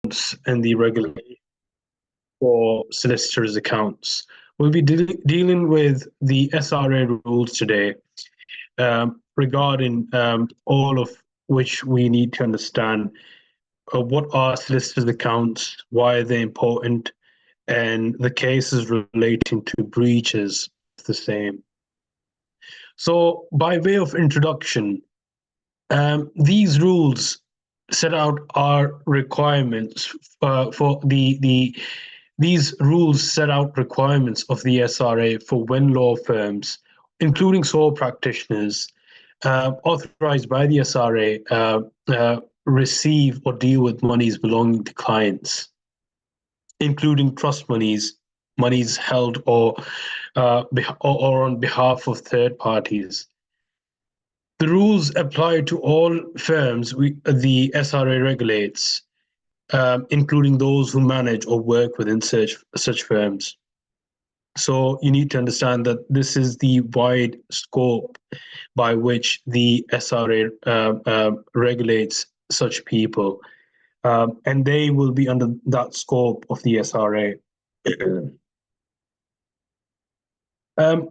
and the regulation for solicitors' accounts. We'll be dealing with the SRA rules today, regarding all of which we need to understand what are solicitors' accounts, why are they important, and the cases relating to breaches of the same. So, by way of introduction, these rules set out our requirements for these rules set out requirements of the SRA for when law firms, including sole practitioners, authorized by the SRA, receive or deal with monies belonging to clients, including trust monies held or on behalf of third parties. The rules apply to all firms the SRA regulates, including those who manage or work within such firms. So you need to understand that this is the wide scope by which the SRA regulates such people, and they will be under that scope of the SRA.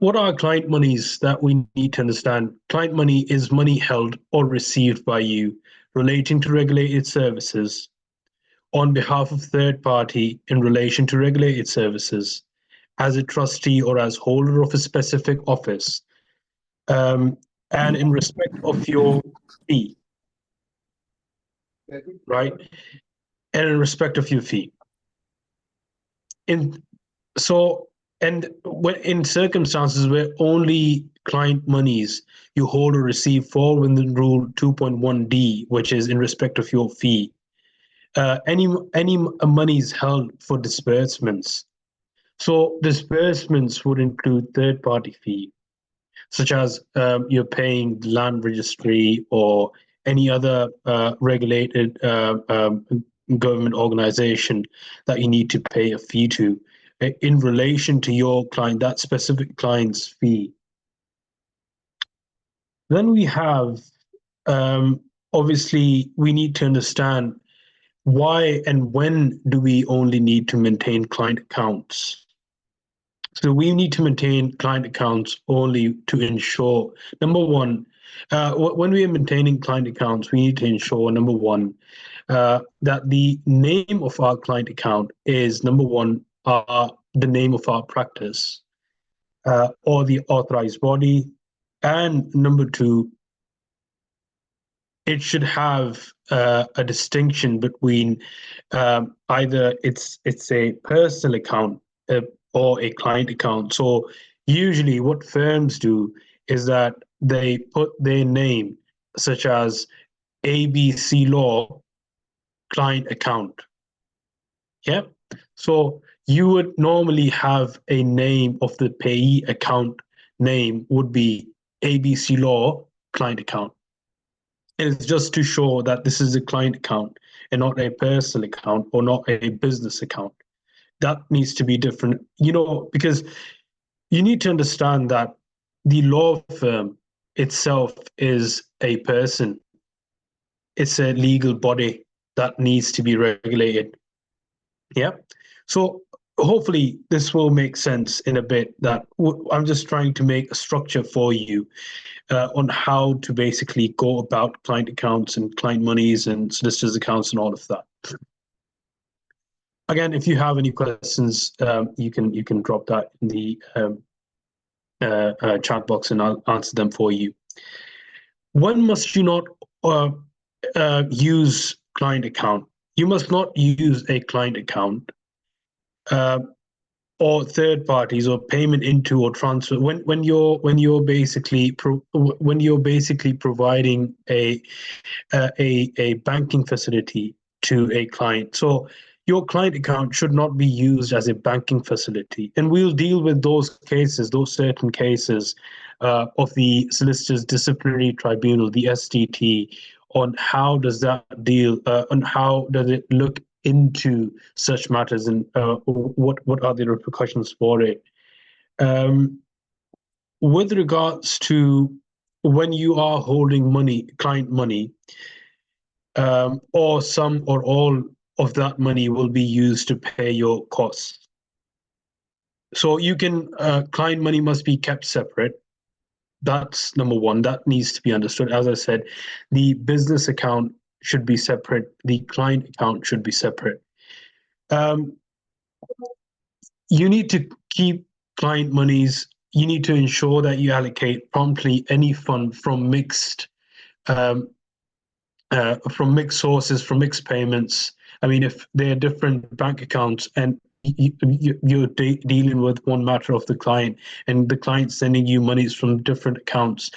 What are client monies that we need to understand? Client money is money held or received by you relating to regulated services on behalf of third party in relation to regulated services as a trustee or as holder of a specific office, and in respect of your fee, right? And in respect of your fee. In circumstances where only client monies you hold or receive fall within Rule 2.1D, which is in respect of your fee, any monies held for disbursements. So disbursements would include third-party fee, such as you're paying land registry or any other regulated government organization that you need to pay a fee to in relation to your client, that specific client's fee. Then we have, obviously, we need to understand why and when do we only need to maintain client accounts. So we need to maintain client accounts only to ensure, number one, when we are maintaining client accounts, we need to ensure, number one, that the name of our client account is, number one, the name of our practice or the authorized body. And number two, it should have a distinction between either it's a personal account or a client account. So usually what firms do is that they put their name, such as ABC Law client account. Yeah. So you would normally have a name of the payee account name would be ABC Law client account. And it's just to show that this is a client account and not a personal account or not a business account. That needs to be different, because you need to understand that the law firm itself is a person. It's a legal body that needs to be regulated. Yeah. So hopefully this will make sense in a bit, that I'm just trying to make a structure for you on how to basically go about client accounts and client monies and solicitors accounts and all of that. Again, if you have any questions, you can drop that in the chat box and I'll answer them for you. When must you not use client account? You must not use a client account or third parties or payment into or transfer when you're basically providing a banking facility to a client. So your client account should not be used as a banking facility, and we'll deal with those certain cases of the Solicitors Disciplinary Tribunal, the SDT, on how does that deal, on how does it look into such matters, and what are the repercussions for it. With regards to when you are holding client money, or some or all of that money will be used to pay your costs. So you can, client money must be kept separate. That's number one. That needs to be understood. As I said, the business account should be separate. The client account should be separate. Um, you need to keep client monies. You need to ensure that you allocate promptly any fund um, from mixed sources, from mixed payments. I mean, if they're different bank accounts and you're dealing with one matter of the client and the client sending you monies from different accounts,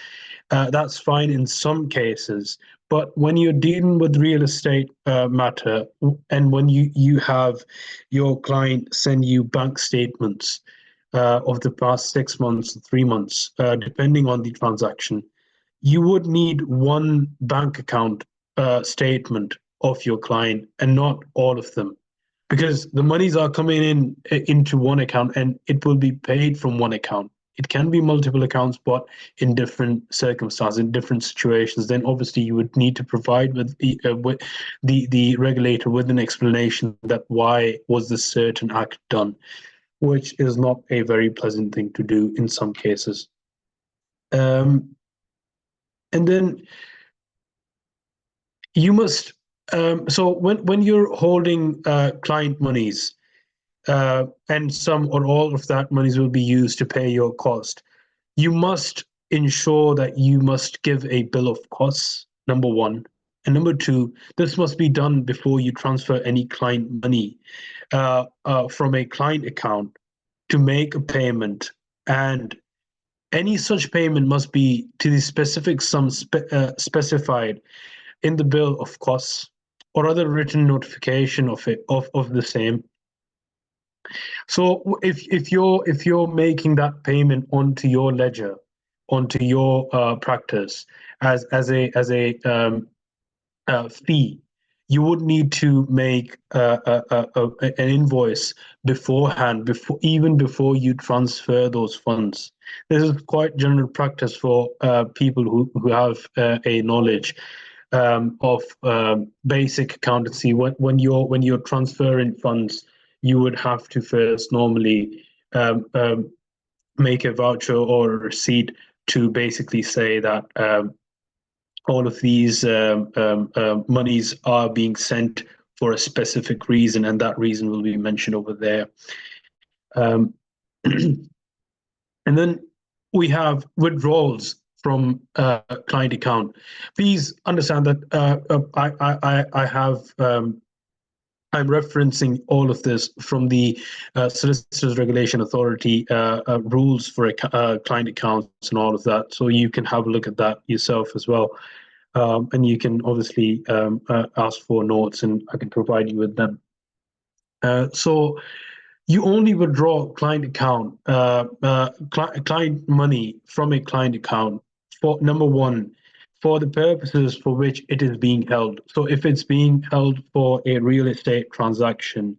that's fine in some cases. But when you're dealing with real estate matter, and when you have your client send you bank statements of the past 6 months, 3 months, depending on the transaction, you would need one bank account statement of your client and not all of them, because the monies are coming in into one account and it will be paid from one account. It can be multiple accounts, but in different circumstances, in different situations, then obviously you would need to provide with the regulator with an explanation that why was this certain act done, which is not a very pleasant thing to do in some cases. Um, and then you must, so when you're holding client monies, and some or all of that monies will be used to pay your cost, you must ensure that you must give a bill of costs, number one. And number two, this must be done before you transfer any client money from a client account to make a payment. And any such payment must be to the specific sum specified in the bill of costs or other written notification of the same. So if you're making that payment onto your ledger, onto your practice as a fee, you would need to make an invoice beforehand, before you transfer those funds. This is quite general practice for people who have a knowledge of basic accountancy. When you're transferring funds, you would have to first normally make a voucher or a receipt to basically say that all of these monies are being sent for a specific reason, and that reason will be mentioned over there. Um, and then we have withdrawals from client account. Please understand that I have I'm referencing all of this from the Solicitors Regulation Authority rules for client accounts and all of that, so you can have a look at that yourself as well. And you can obviously ask for notes, and I can provide you with them. So you only withdraw client money from a client account for, number one, for the purposes for which it is being held. So if it's being held for a real estate transaction,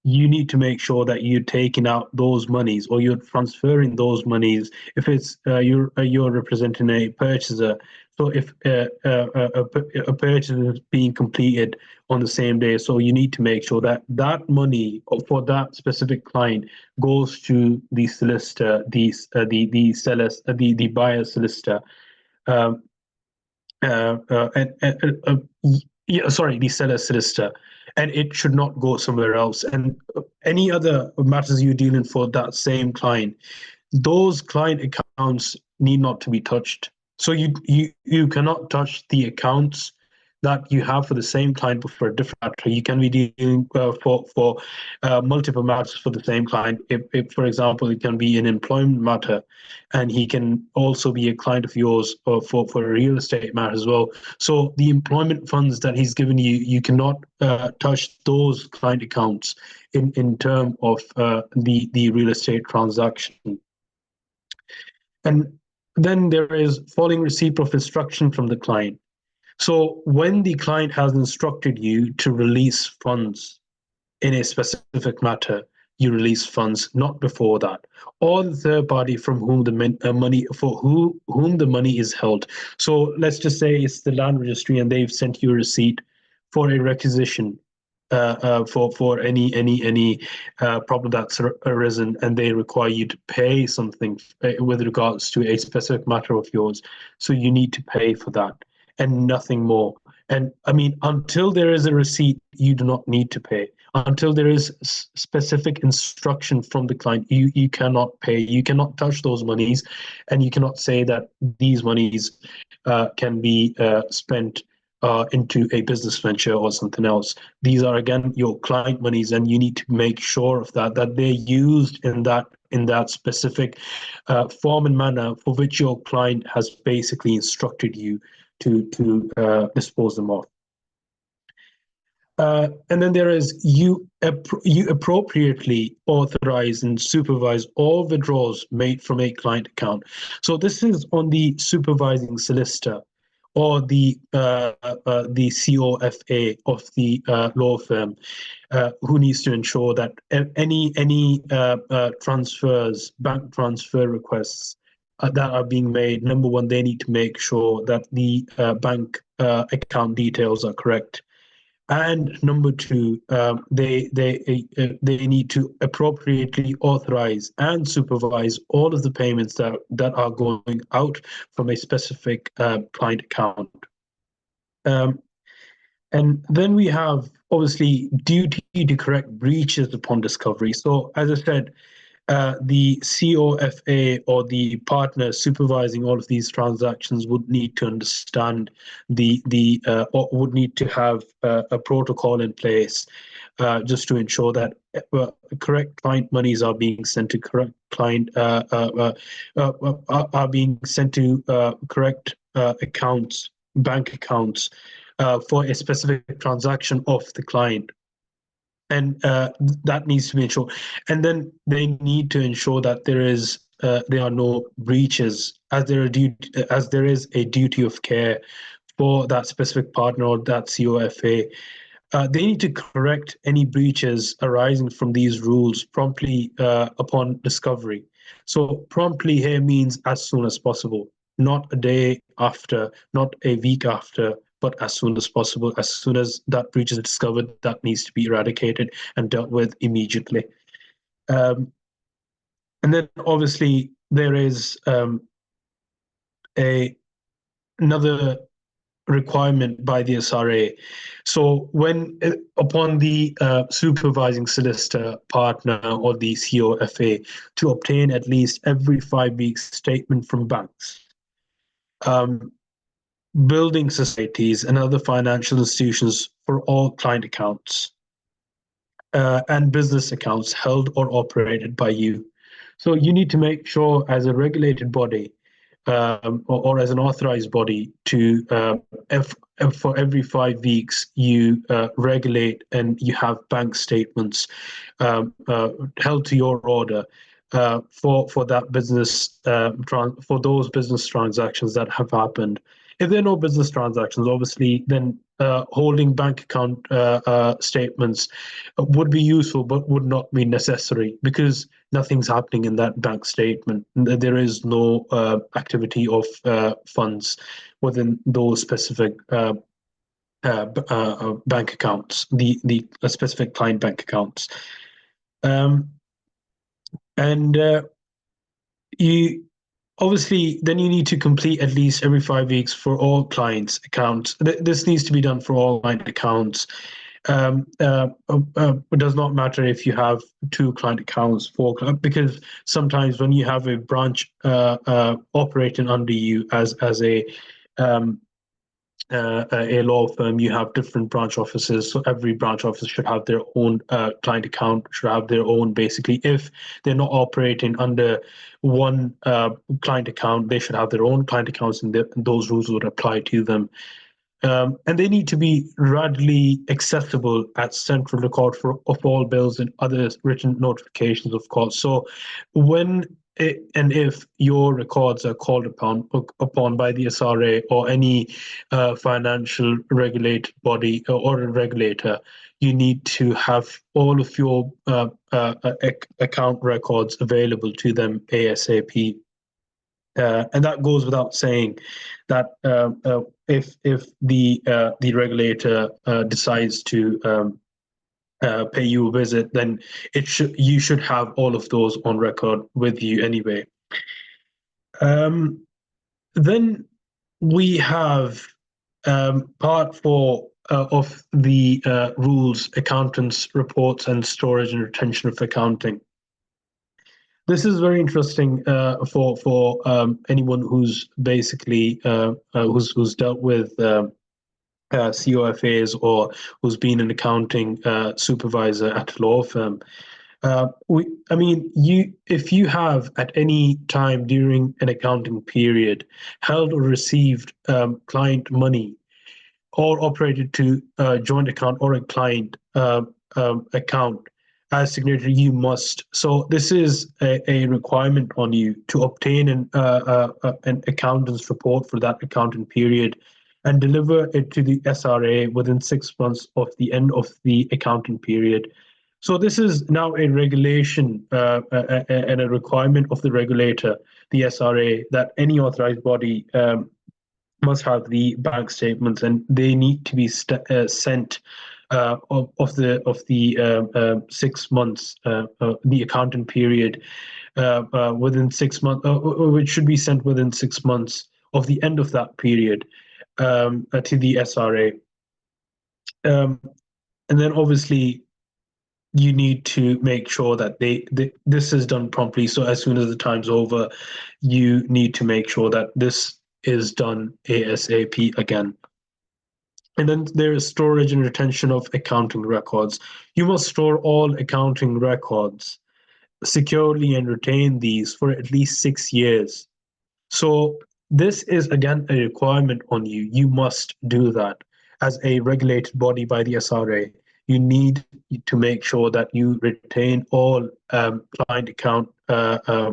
you need to make sure that you're taking out those monies or you're transferring those monies. If it's you're representing a purchaser, so if a purchase is being completed on the same day, so you need to make sure that that money for that specific client goes to the solicitor, the seller, the buyer solicitor, um, yeah, sorry, the seller solicitor, and it should not go somewhere else. And any other matters you're dealing for that same client, those client accounts need not to be touched. So you cannot touch the accounts that you have for the same client but for a different matter. You can be dealing for multiple matters for the same client. If, for example, it can be an employment matter, and he can also be a client of yours for a real estate matter as well. So the employment funds that he's given you, you cannot touch those client accounts in term of the real estate transaction. And then there is following receipt of instruction from the client. So when the client has instructed you to release funds in a specific matter, you release funds, not before that. Or the third party from whom the money for whom the money is held. So let's just say it's the land registry and they've sent you a receipt for a requisition. for any problem that's arisen, and they require you to pay something with regards to a specific matter of yours. So you need to pay for that and nothing more. And I mean, until there is a receipt, you do not need to pay. Until there is specific instruction from the client, you cannot pay. You cannot touch those monies, and you cannot say that these monies can be spent into a business venture or something else. These are again your client monies, and you need to make sure of that they're used in that specific form and manner for which your client has basically instructed you to dispose them of. And then there is you appropriately authorize and supervise all withdrawals made from a client account. So this is on the supervising solicitor or the COFA of the law firm, who needs to ensure that any transfers, bank transfer requests that are being made. Number one, they need to make sure that the bank account details are correct. And number two, they need to appropriately authorize and supervise all of the payments that are going out from a specific client account. And then we have obviously duty to correct breaches upon discovery. So as I said, the COFA or the partner supervising all of these transactions would need to understand or would need to have a protocol in place just to ensure that correct client monies are being sent to correct client are being sent to correct accounts, bank accounts for a specific transaction of the client. And that needs to be ensured. And then they need to ensure that there are no breaches, as there is a duty of care for that specific partner or that COFA. They need to correct any breaches arising from these rules promptly upon discovery. So promptly here means as soon as possible, not a day after, not a week after, but as soon as possible. As soon as that breach is discovered, that needs to be eradicated and dealt with immediately. And then obviously there is another requirement by the SRA. So when upon the supervising solicitor partner or the COFA to obtain at least every 5 weeks statement from banks, building societies and other financial institutions for all client accounts and business accounts held or operated by you. So you need to make sure as a regulated body or as an authorized body to for every 5 weeks you regulate and you have bank statements held to your order for that business for those business transactions that have happened. If there are no business transactions, obviously, then holding bank account statements would be useful, but would not be necessary because nothing's happening in that bank statement. There is no activity of funds within those specific bank accounts, the specific client bank accounts. And you obviously then you need to complete at least every 5 weeks for all clients accounts. This needs to be done for all client accounts. It does not matter if you have 2 client accounts, 4 because sometimes when you have a branch operating under you as a law firm, you have different branch offices. So every branch office should have their own client account, should have their own, basically. If they're not operating under one client account, they should have their own client accounts, and those rules would apply to them. And they need to be readily accessible at central record of all bills and other written notifications, of course. So when and if your records are called upon by the SRA or any financial regulated body or a regulator, you need to have all of your account records available to them ASAP. And that goes without saying that if the regulator decides to pay you a visit, then you should have all of those on record with you anyway. Then we have part four of the rules: accountants, reports, and storage and retention of accounting. This is very interesting for anyone who's basically who's dealt with COFAs, or who's been an accounting supervisor at a law firm. I mean, if you have at any time during an accounting period held or received client money, or operated to a joint account or a client account as signatory, you must. So this is a requirement on you to obtain an accountant's report for that accounting period and deliver it to the SRA within 6 months of the end of the accounting period. So this is now a regulation and a requirement of the regulator, the SRA, that any authorized body must have the bank statements, and they need to be sent of the 6 months, the accounting period, within 6 months, which should be sent within 6 months of the end of that period to the SRA. And then obviously you need to make sure that this is done promptly. So as soon as the time's over, you need to make sure that this is done ASAP again. And then there is storage and retention of accounting records. You must store all accounting records securely and retain these for at least 6 years. So this is again a requirement on you. You must do that as a regulated body by the SRA. You need to make sure that you retain all client account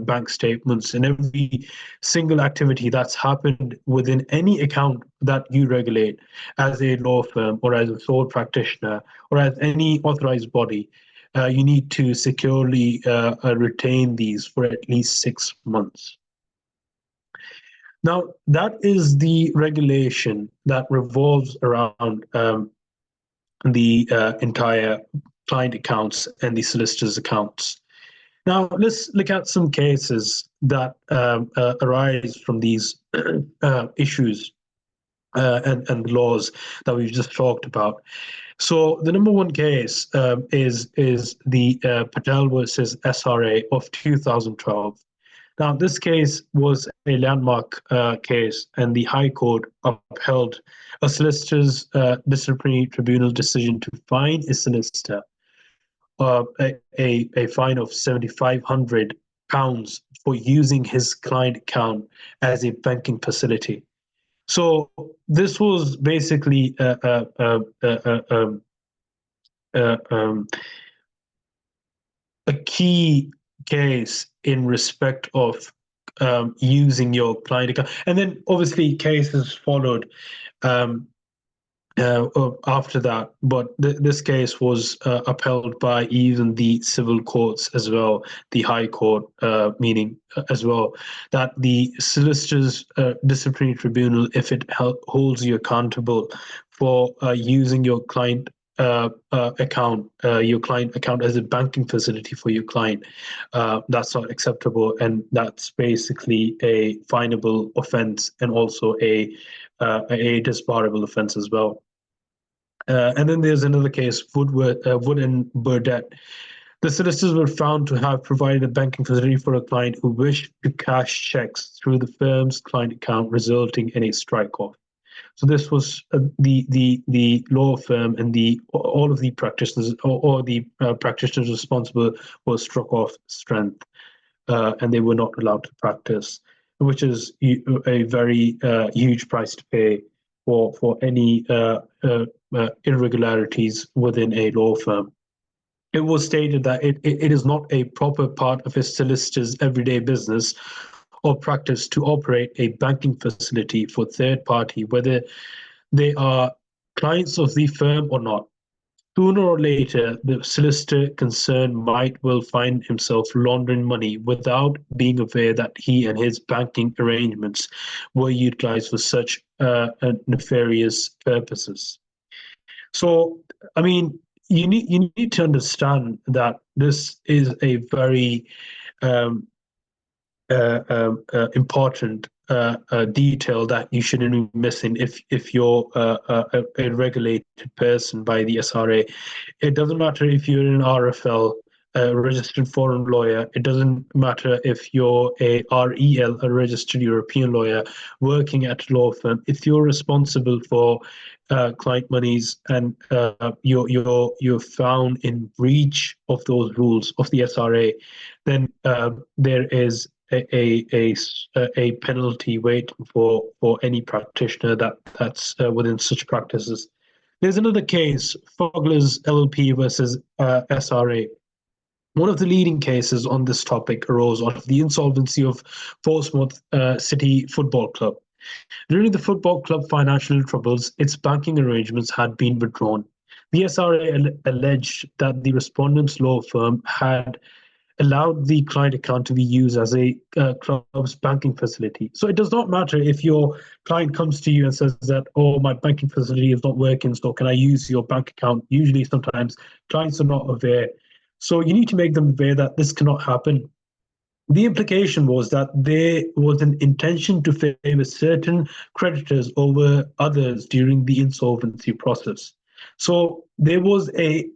bank statements and every single activity that's happened within any account that you regulate as a law firm or as a sole practitioner or as any authorized body. You need to securely retain these for at least 6 months. Now, that is the regulation that revolves around the entire client accounts and the solicitor's accounts. Now, let's look at some cases that arise from these issues and the laws that we've just talked about. So the number one case is the Patel versus SRA of 2012. Now, this case was a landmark case, and the High Court upheld a solicitor's disciplinary tribunal decision to fine a solicitor a fine of £7,500 for using his client account as a banking facility. So this was basically a key case in respect of using your client account. And then obviously cases followed after that, but this case was upheld by even the civil courts as well, the High Court meaning as well, that the Solicitors Disciplinary Tribunal, if it holds you accountable for using your client account as a banking facility for your client, that's not acceptable, and that's basically a finable offence and also a disbarable offence as well. And then there's another case, Wood and Burdett. The solicitors were found to have provided a banking facility for a client who wished to cash checks through the firm's client account, resulting in a strike-off. So this was the law firm and all of the practitioners or the practitioners responsible were struck off strength, and they were not allowed to practice, which is a very huge price to pay for any irregularities within a law firm. It was stated that it is not a proper part of a solicitor's everyday business or practice to operate a banking facility for third party, whether they are clients of the firm or not. Sooner or later, the solicitor concerned might well find himself laundering money without being aware that he and his banking arrangements were utilized for such nefarious purposes. So, I mean, you need to understand that this is a very um, important detail that you shouldn't be missing if you're a regulated person by the SRA. It doesn't matter if you're an RFL, a registered foreign lawyer. It doesn't matter if you're a REL, a registered European lawyer working at a law firm. If you're responsible for client monies and you're found in breach of those rules of the SRA, then there is a penalty waiting for any practitioner that's within such practices. There's another case, Fogler's LLP versus SRA. One of the leading cases on this topic arose out of the insolvency of Portsmouth City Football Club. During the football club financial troubles, its banking arrangements had been withdrawn. The SRA alleged that the respondent's law firm had allowed the client account to be used as a club's banking facility. So it does not matter if your client comes to you and says that, oh, my banking facility is not working, so can I use your bank account? Usually, sometimes clients are not aware. So you need to make them aware that this cannot happen. The implication was that there was an intention to favor certain creditors over others during the insolvency process. So there was a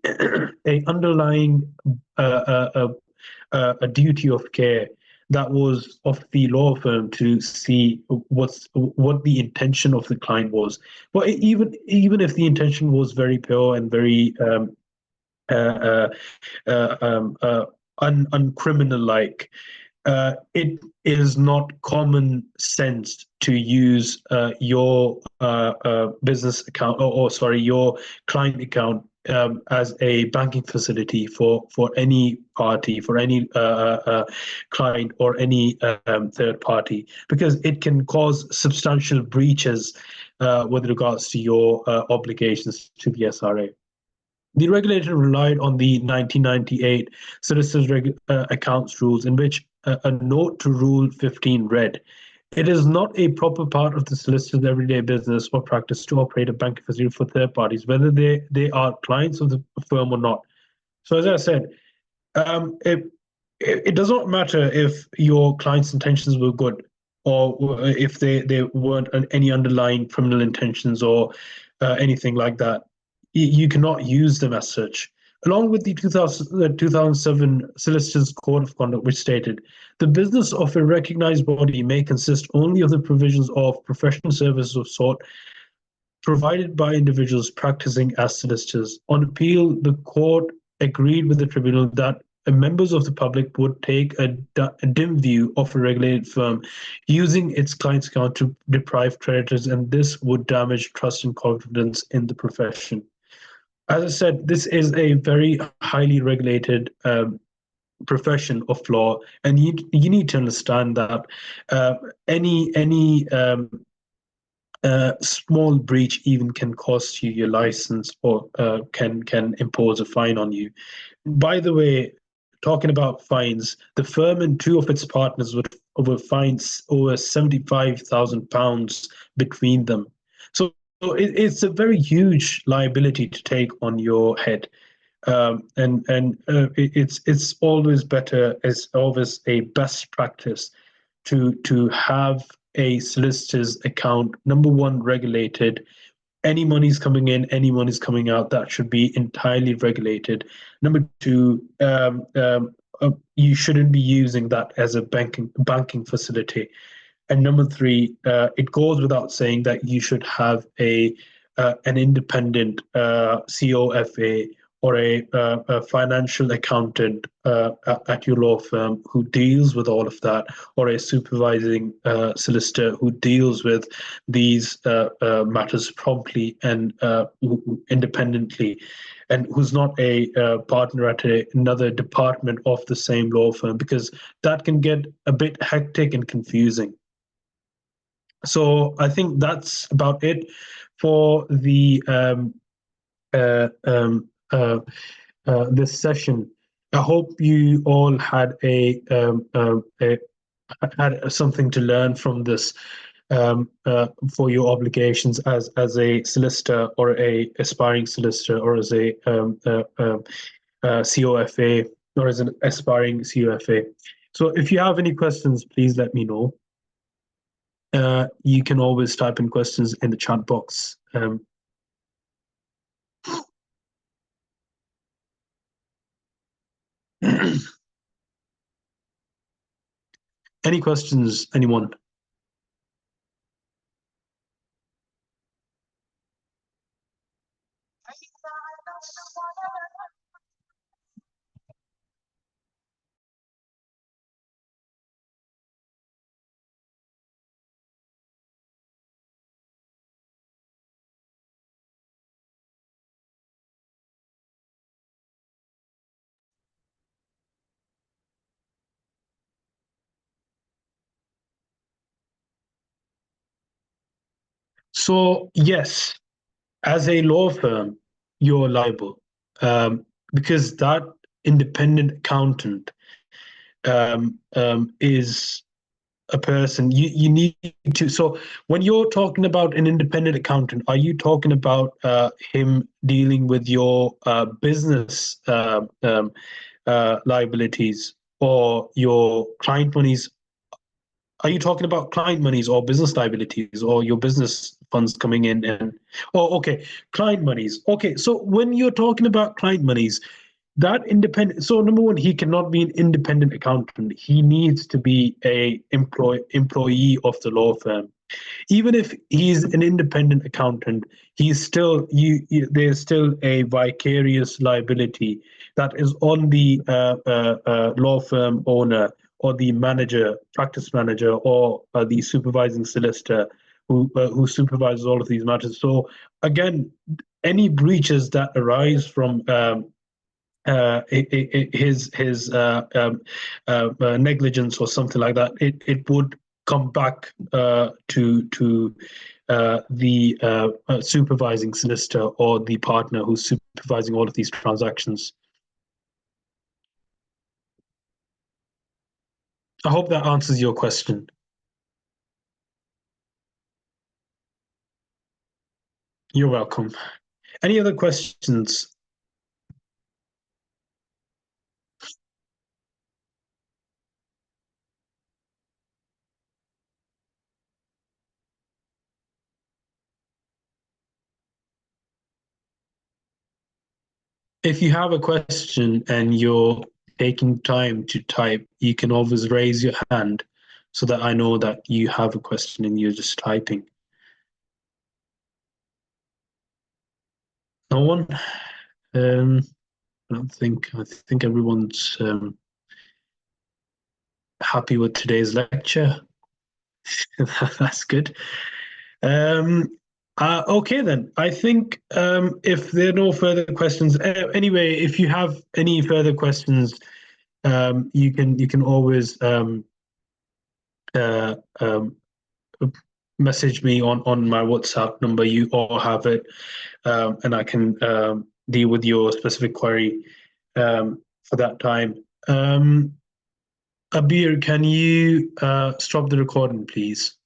underlying a duty of care that was of the law firm to see what the intention of the client was. But even if the intention was very pure and very uh, uncriminal like, it is not common sense to use your business account or sorry, your client account as a banking facility for any party, for any client or any third party, because it can cause substantial breaches with regards to your obligations to the SRA. The regulator relied on the 1998 Solicitors Accounts rules, in which a note to Rule 15 read, "It is not a proper part of the solicitor's everyday business or practice to operate a banking facility for third parties, whether they are clients of the firm or not." So, as I said, it does not matter if your client's intentions were good or if they weren't any underlying criminal intentions or anything like that. You cannot use them as such. Along with the 2007 Solicitors Code of Conduct, which stated, the business of a recognized body may consist only of the provisions of professional services of sort provided by individuals practicing as solicitors. On appeal, the court agreed with the tribunal that members of the public would take a dim view of a regulated firm using its client's account to deprive creditors, and this would damage trust and confidence in the profession. As I said, this is a very highly regulated profession of law, and you need to understand that any small breach even can cost you your license or can impose a fine on you. By the way, talking about fines, the firm and two of its partners were fined over £75,000 between them. So it's a very huge liability to take on your head, and it's always better, it's always a best practice to have a solicitor's account, number one, regulated. Any money's coming in, any money's coming out, that should be entirely regulated. Number two, you shouldn't be using that as a banking facility. And number three, it goes without saying that you should have an independent COFA or a financial accountant at your law firm who deals with all of that, or a supervising solicitor who deals with these matters promptly and independently, and who's not a partner at another department of the same law firm, because that can get a bit hectic and confusing. So I think that's about it for the this session. I hope you all had had something to learn from this. for your obligations as a solicitor or a aspiring solicitor or as a COFA or as an aspiring COFA. So if you have any questions, please let me know. You can always type in questions in the chat box. Any questions, anyone? So yes, as a law firm, you're liable because that independent accountant is a person you need to. So when you're talking about an independent accountant, are you talking about him dealing with your business liabilities or your client monies? Are you talking about client monies or business liabilities or your business funds coming in? And oh, okay, client monies. Okay, so when you're talking about client monies, that independent. So number one, he cannot be an independent accountant. He needs to be a employee of the law firm. Even if he's an independent accountant, he's still there's still a vicarious liability that is on the law firm owner or the manager, practice manager, or the supervising solicitor who supervises all of these matters. So again, any breaches that arise from his negligence or something like that, it would come back to the supervising solicitor or the partner who's supervising all of these transactions. I hope that answers your question. You're welcome. Any other questions? If you have a question and you're taking time to type, you can always raise your hand so that I know that you have a question and you're just typing. No one? I don't think. I think everyone's happy with today's lecture. That's good. Um, okay then. I think if there are no further questions, anyway, if you have any further questions, you can always uh, um, message me on my WhatsApp number. You all have it, and I can deal with your specific query for that time. Abir, can you stop the recording, please?